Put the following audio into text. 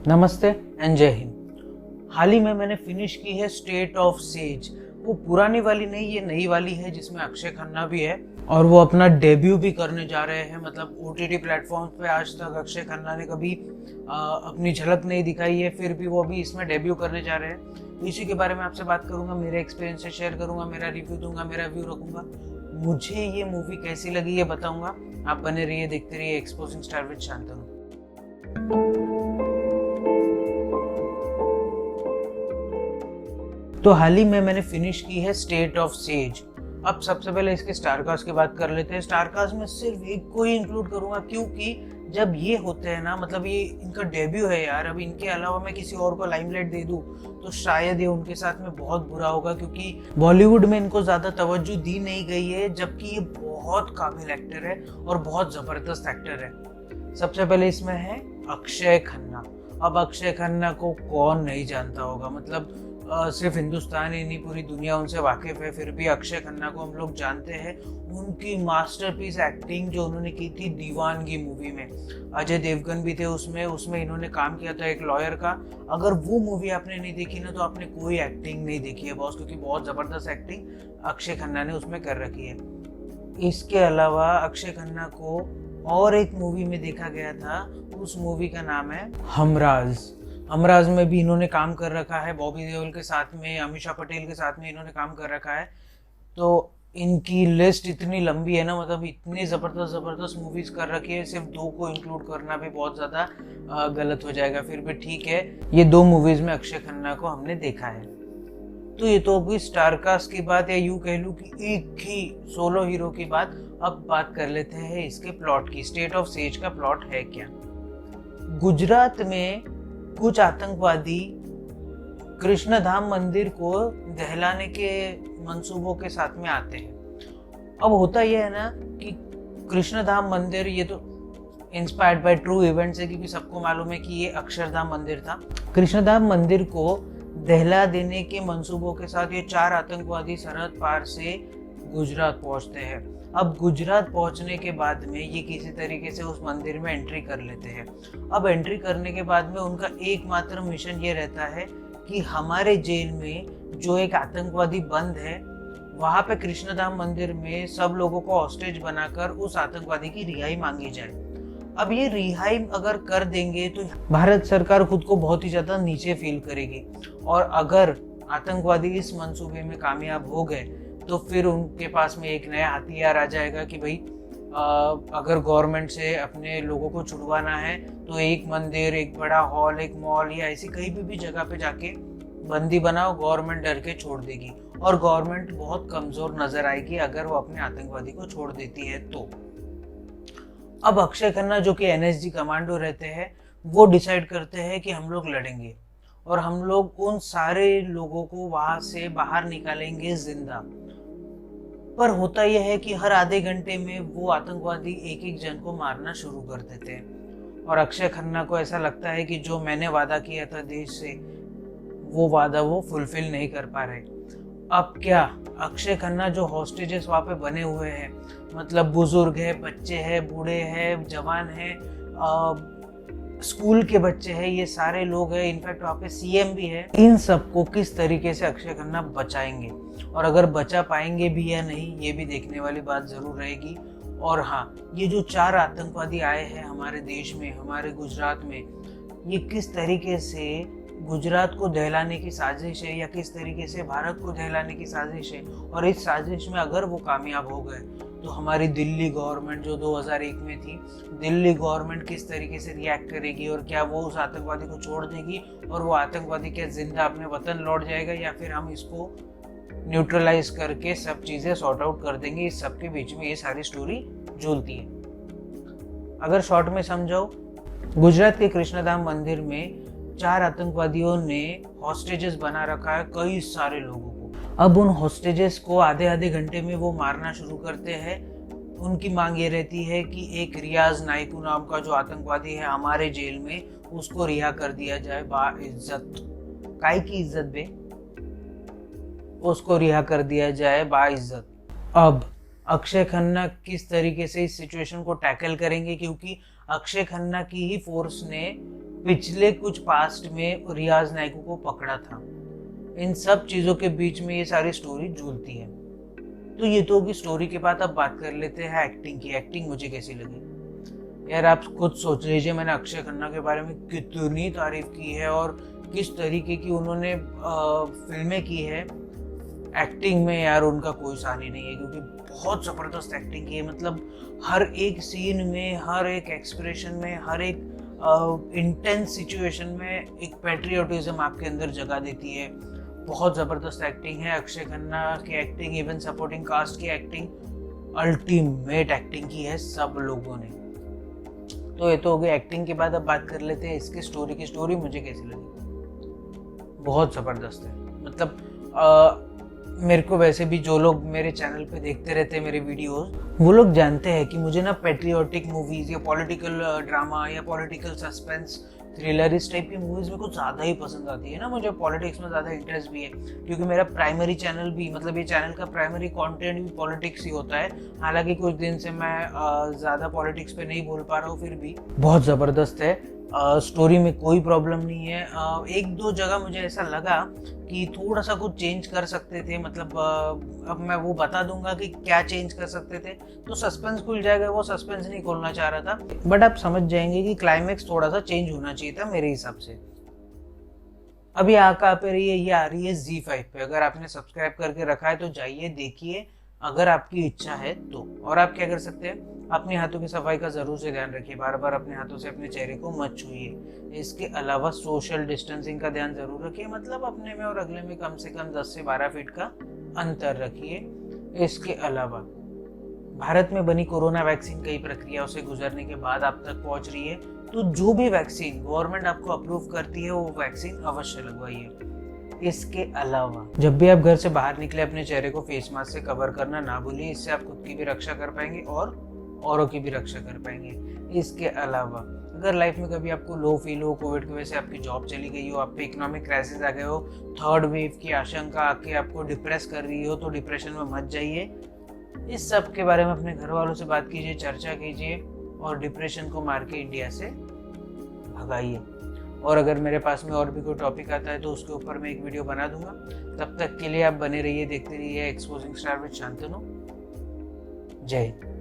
नमस्ते एंड जय हिंद। हाल ही में मैंने फिनिश की है स्टेट ऑफ सेज। वो पुरानी वाली नहीं, ये नई वाली है जिसमें अक्षय खन्ना भी है और वो अपना डेब्यू भी करने जा रहे हैं। मतलब ओटीटी प्लेटफॉर्म पे आज तक अक्षय खन्ना ने कभी अपनी झलक नहीं दिखाई है, फिर भी वो भी इसमें डेब्यू करने जा रहे हैं। इसी के बारे में आपसे बात करूंगा, मेरे एक्सपीरियंस से शेयर करूंगा, मेरा रिव्यू दूंगा, मेरा व्यू रखूंगा। मुझे ये मूवी कैसी लगी ये बताऊंगा। आप बने रहिए, देखते रहिए एक्सपोजिंग स्टार विद शांतनु। तो हाल ही में मैंने फिनिश की है स्टेट ऑफ सेज। अब सबसे पहले इसके स्टारकास्ट की बात कर लेते हैं। स्टारकास्ट में सिर्फ एक को ही इंक्लूड करूंगा क्योंकि जब ये होते हैं ना, मतलब ये इनका डेब्यू है यार। अब इनके अलावा मैं किसी और को लाइमलाइट दे दूं तो शायद ये उनके साथ में बहुत बुरा होगा, क्योंकि बॉलीवुड में इनको ज्यादा तवज्जो दी नहीं गई है, जबकि ये बहुत काबिल एक्टर है और बहुत जबरदस्त एक्टर है। सबसे पहले इसमें है अक्षय खन्ना। अब अक्षय खन्ना को कौन नहीं जानता होगा, मतलब सिर्फ हिंदुस्तान ही नहीं पूरी दुनिया उनसे वाकिफ है। फिर भी अक्षय खन्ना को हम लोग जानते हैं उनकी मास्टरपीस एक्टिंग जो उन्होंने की थी दीवानगी मूवी में। अजय देवगन भी थे उसमें इन्होंने काम किया था एक लॉयर का। अगर वो मूवी आपने नहीं देखी ना तो आपने कोई एक्टिंग नहीं देखी है बॉस, क्योंकि बहुत जबरदस्त एक्टिंग अक्षय खन्ना ने उसमें कर रखी है। इसके अलावा अक्षय खन्ना को और एक मूवी में देखा गया था, उस मूवी का नाम है हमराज में भी इन्होंने काम कर रखा है। बॉबी देओल के साथ में, अमीषा पटेल के साथ में इन्होंने काम कर रखा है। तो इनकी लिस्ट इतनी लंबी है ना, मतलब इतनी जबरदस्त मूवीज कर रखी है, सिर्फ दो को इंक्लूड करना भी बहुत ज्यादा गलत हो जाएगा। फिर भी ठीक है, ये दो मूवीज में अक्षय खन्ना को हमने देखा है। तो ये तो होगी स्टारकास्ट की बात, या यूं कह लूं कि एक ही सोलो हीरो की बात। अब बात कर लेते हैं इसके प्लॉट की। स्टेट ऑफ सेज का प्लॉट है क्या? गुजरात में कुछ आतंकवादी कृष्णधाम मंदिर को दहलाने के मंसूबों के साथ में आते हैं। अब होता यह है ना कि कृष्णधाम मंदिर, ये तो इंस्पायर्ड बाय ट्रू इवेंट्स है, क्योंकि सबको मालूम है कि ये अक्षरधाम मंदिर था। कृष्णधाम मंदिर को दहला देने के मंसूबों के साथ ये 4 आतंकवादी सरहद पार से गुजरात पहुंचते हैं। अब गुजरात पहुंचने के बाद में ये किसी तरीके से उस मंदिर में एंट्री कर लेते हैं। अब एंट्री करने के बाद में उनका एकमात्र मिशन ये रहता है कि हमारे जेल में जो एक आतंकवादी बंद है, वहां पे कृष्णधाम मंदिर में सब लोगों को हॉस्टेज बनाकर उस आतंकवादी की रिहाई मांगी जाए। अब ये रिहाई अगर कर देंगे तो भारत सरकार खुद को बहुत ही ज्यादा नीचे फील करेगी, और अगर आतंकवादी इस मंसूबे में कामयाब हो गए तो फिर उनके पास में एक नया हथियार आ जाएगा कि भाई अगर गवर्नमेंट से अपने लोगों को छुड़वाना है तो एक मंदिर, एक बड़ा हॉल, एक मॉल या ऐसी कहीं भी जगह पे जाके बंदी बनाओ, गवर्नमेंट डर के छोड़ देगी। और गवर्नमेंट बहुत कमजोर नजर आएगी अगर वो अपने आतंकवादी को छोड़ देती है तो। अब अक्षय खन्ना जो कि एनएसजी कमांडो रहते हैं, वो डिसाइड करते हैं कि हम लोग लड़ेंगे और हम लोग उन सारे लोगों को वहां से बाहर निकालेंगे जिंदा। पर होता यह है कि हर आधे घंटे में वो आतंकवादी एक एक जन को मारना शुरू कर देते हैं, और अक्षय खन्ना को ऐसा लगता है कि जो मैंने वादा किया था देश से, वो वादा वो फुलफिल नहीं कर पा रहे। अब क्या, अक्षय खन्ना जो हॉस्टेजेस वहाँ पे बने हुए हैं, मतलब बुजुर्ग है, बच्चे हैं, बूढ़े हैं, जवान हैं, स्कूल के बच्चे हैं, ये सारे लोग हैं, इनफैक्ट वहाँ पे सीएम भी है, इन सबको किस तरीके से अक्षय खन्ना बचाएंगे, और अगर बचा पाएंगे भी या नहीं ये भी देखने वाली बात जरूर रहेगी। और हाँ, ये जो 4 आतंकवादी आए हैं हमारे देश में, हमारे गुजरात में, ये किस तरीके से गुजरात को दहलाने की साजिश है या किस तरीके से भारत को दहलाने की साजिश है, और इस साजिश में अगर वो कामयाब हो गए तो हमारी दिल्ली गवर्नमेंट जो 2001 में थी, दिल्ली गवर्नमेंट किस तरीके से रिएक्ट करेगी, और क्या वो उस आतंकवादी को छोड़ देगी और वो आतंकवादी क्या जिंदा अपने वतन लौट जाएगा, या फिर हम इसको न्यूट्रलाइज करके सब चीजें सॉर्ट आउट कर देंगे। इस सब के बीच में ये सारी स्टोरी झूलती है। अगर शॉर्ट में समझाओ, गुजरात के कृष्णधाम मंदिर में 4 आतंकवादियों ने हॉस्टेजेस बना रखा है कई सारे लोगों को। अब उन हॉस्टेजेस को आधे आधे घंटे में वो मारना शुरू करते हैं। उनकी मांग ये रहती है कि एक रियाज नाइकू नाम का जो आतंकवादी है हमारे जेल में, उसको रिहा कर दिया जाए बाइज्जत। काय की इज्जत बे? उसको रिहा कर दिया जाए बाइज्जत। अब अक्षय खन्ना किस तरीके से इस सिचुएशन को टैकल करेंगे, क्योंकि अक्षय खन्ना की ही फोर्स ने पिछले कुछ पास्ट में रियाज नायकू को पकड़ा था। इन सब चीज़ों के बीच में ये सारी स्टोरी झूलती है। तो ये तो होगी स्टोरी के बाद। अब बात कर लेते हैं एक्टिंग की। एक्टिंग मुझे कैसी लगी यार, आप खुद सोच लीजिए, मैंने अक्षय खन्ना के बारे में कितनी तारीफ की है और किस तरीके की उन्होंने फिल्में की है। एक्टिंग में यार उनका कोई सानी नहीं है, क्योंकि बहुत ज़बरदस्त एक्टिंग की है। मतलब हर एक सीन में, हर एक एक्सप्रेशन में, हर एक इंटेंस सिचुएशन में एक पैट्रियोटिज्म आपके अंदर जगा देती है। बहुत ज़बरदस्त एक्टिंग है अक्षय खन्ना की। एक्टिंग, इवन सपोर्टिंग कास्ट की एक्टिंग, अल्टीमेट एक्टिंग की है सब लोगों ने। तो ये तो हो गई एक्टिंग के बाद। अब बात कर लेते हैं इसकी स्टोरी की। स्टोरी मुझे कैसी लगी? बहुत ज़बरदस्त है। मतलब मेरे को वैसे भी जो लोग मेरे चैनल पे देखते रहते हैं मेरे वीडियोस, वो लोग जानते हैं कि मुझे ना पेट्रियोटिक मूवीज़ या पॉलिटिकल ड्रामा या पॉलिटिकल सस्पेंस थ्रिलर, इस टाइप की मूवीज़ मेरे को ज़्यादा ही पसंद आती है ना। मुझे पॉलिटिक्स में ज़्यादा इंटरेस्ट भी है, क्योंकि मेरा प्राइमरी चैनल भी, मतलब ये चैनल का प्राइमरी कंटेंट भी पॉलिटिक्स ही होता है। हालांकि कुछ दिन से मैं ज़्यादा पॉलिटिक्स पे नहीं बोल पा रहा हूँ, फिर भी बहुत ज़बरदस्त है। स्टोरी में कोई प्रॉब्लम नहीं है। एक दो जगह मुझे ऐसा लगा कि थोड़ा सा कुछ चेंज कर सकते थे। मतलब अब मैं वो बता दूंगा कि क्या चेंज कर सकते थे, तो सस्पेंस खुल जाएगा। वो सस्पेंस नहीं खोलना चाह रहा था, बट आप समझ जाएंगे कि क्लाइमेक्स थोड़ा सा चेंज होना चाहिए था मेरे हिसाब से। अभी आ कहाँ पे रही है? ये आ रही है ZEE5 पे। अगर आपने सब्सक्राइब करके रखा है तो जाइए देखिए, अगर आपकी इच्छा है तो। और आप क्या कर सकते हैं, अपने हाथों की सफाई का ज़रूर से ध्यान रखिए। बार बार अपने हाथों से अपने चेहरे को मत छूइए। इसके अलावा सोशल डिस्टेंसिंग का ध्यान ज़रूर रखिए। मतलब अपने में और अगले में कम से कम 10 से 12 फीट का अंतर रखिए। इसके अलावा भारत में बनी कोरोना वैक्सीन कई प्रक्रियाओं से गुजरने के बाद आप तक पहुंच रही है। तो जो भी वैक्सीन गवर्नमेंट आपको अप्रूव करती है, वो वैक्सीन अवश्य लगवाइए। इसके अलावा जब भी आप घर से बाहर निकले, अपने चेहरे को फेस मास्क से कवर करना ना भूलिए। इससे आप खुद की भी रक्षा कर पाएंगे और औरों की भी रक्षा कर पाएंगे। इसके अलावा अगर लाइफ में कभी आपको लो फील हो, कोविड की वजह से आपकी जॉब चली गई हो, आप पे इकोनॉमिक क्राइसिस आ गए हो, थर्ड वेव की आशंका आके आपको डिप्रेस कर रही हो, तो डिप्रेशन में मत जाइए। इस सब के बारे में अपने घर वालों से बात कीजिए, चर्चा कीजिए और डिप्रेशन को मार के इंडिया से भगाइए। और अगर मेरे पास में और भी कोई टॉपिक आता है तो उसके ऊपर मैं एक वीडियो बना दूंगा। तब तक के लिए आप बने रहिए, देखते रहिए एक्सपोजिंग स्टार विद शांतनु। जय हिंद।